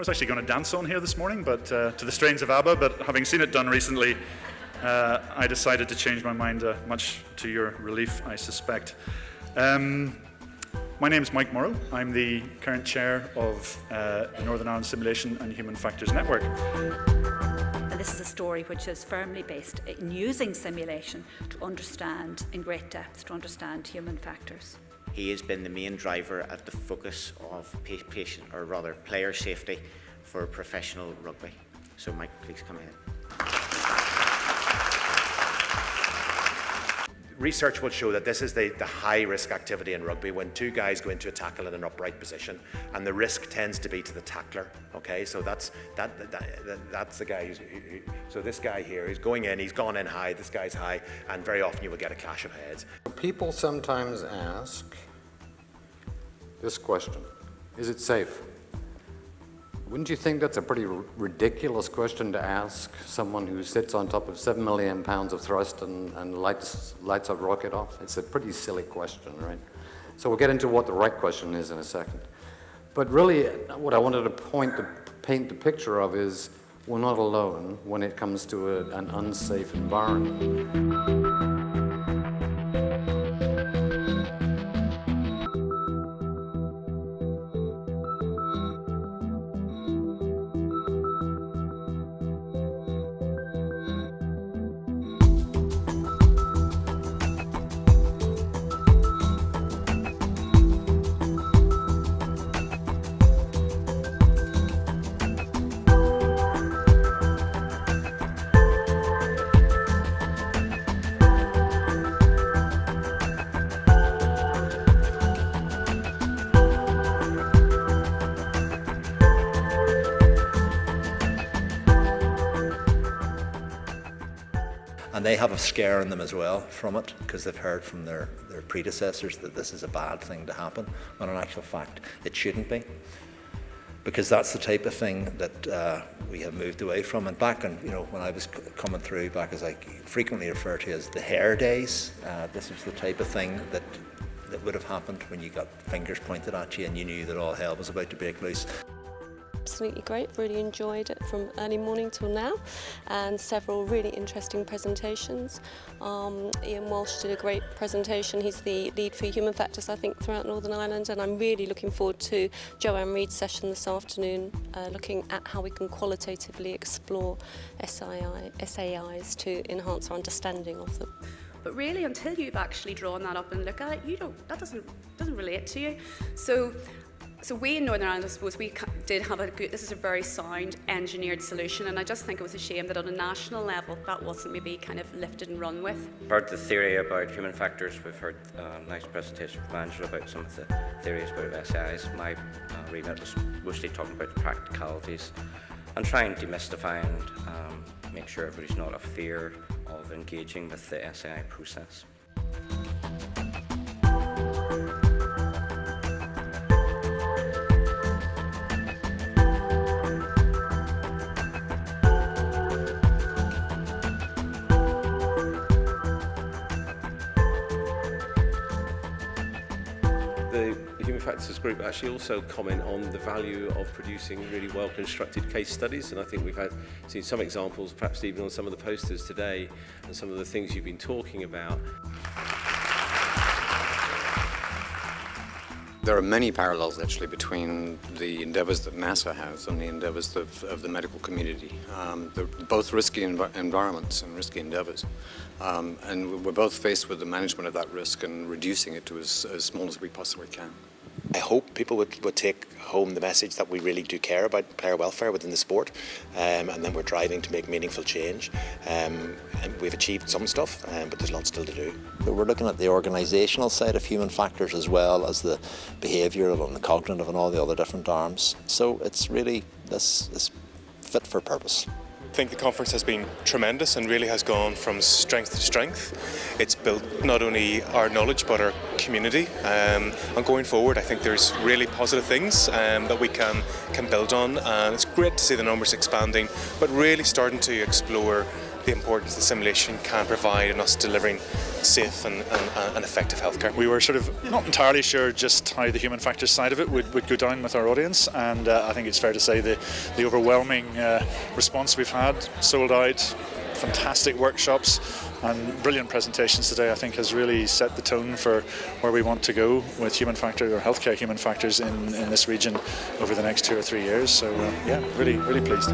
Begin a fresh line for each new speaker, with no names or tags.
was actually going to dance on here this morning, but to the strains of ABBA, but having seen it done recently, I decided to change my mind, much to your relief, I suspect. My name is Mike Morrow. I'm the current chair of the Northern Ireland Simulation and Human Factors Network.
And this is a story which is firmly based in using simulation to understand in great depth, to understand human factors.
He has been the main driver at the focus of player safety for professional rugby. So Mike, please come ahead.
Research will show that this is the high-risk activity in rugby when two guys go into a tackle in an upright position, and the risk tends to be to the tackler. Okay, so that's the guy so this guy here, he's going in, he's gone in high, this guy's high, and very often you will get a clash of heads.
People sometimes ask this question: is it safe? Wouldn't you think that's a pretty ridiculous question to ask someone who sits on top of 7 million pounds of thrust and lights a rocket off? It's a pretty silly question, right? So we'll get into what the right question is in a second. But really, what I wanted to paint the picture of is we're not alone when it comes to an unsafe environment.
And they have a scare in them as well from it, because they've heard from their predecessors that this is a bad thing to happen, when in actual fact it shouldn't be. Because that's the type of thing that we have moved away from. And back when I was coming through, back as I frequently refer to as the hair days, this was the type of thing that would have happened when you got fingers pointed at you and you knew that all hell was about to break loose.
Absolutely great, really enjoyed it from early morning till now, and several really interesting presentations. Ian Walsh did a great presentation. He's the lead for human factors, I think, throughout Northern Ireland, and I'm really looking forward to Joanne Reid's session this afternoon, looking at how we can qualitatively explore SAIs to enhance our understanding of them.
But really, until you've actually drawn that up and look at it, that doesn't relate to you. So we in Northern Ireland, I suppose, we did have this is a very sound engineered solution, and I just think it was a shame that on a national level that wasn't maybe kind of lifted and run with.
We've heard the theory about human factors, we've heard a nice presentation from Angela about some of the theories about SIs. My remit was mostly talking about the practicalities and trying to demystify and make sure everybody's not a fear of engaging with the SI process.
The Human Factors Group actually also comment on the value of producing really well-constructed case studies, and I think we've seen some examples, perhaps even on some of the posters today, and some of the things you've been talking about.
There are many parallels actually between the endeavours that NASA has and the endeavours of the medical community. They're both risky environments and risky endeavours. And we're both faced with the management of that risk and reducing it to as small as we possibly can.
I hope people would take home the message that we really do care about player welfare within the sport, and then we're driving to make meaningful change. And we've achieved some stuff, but there's lots still to do.
We're looking at the organisational side of human factors as well as the behavioural and the cognitive and all the other different arms. So it's really, this is fit for purpose.
I think the conference has been tremendous and really has gone from strength to strength. It's built not only our knowledge but our community. And going forward, I think there's really positive things that we can build on. And it's great to see the numbers expanding, but really starting to explore the importance the simulation can provide in us delivering safe and effective healthcare.
We were sort of not entirely sure just how the human factors side of it would go down with our audience, and I think it's fair to say the overwhelming response we've had, sold out, fantastic workshops and brilliant presentations today, I think has really set the tone for where we want to go with human factors, or healthcare human factors in this region over the next 2 or 3 years. So yeah, really pleased.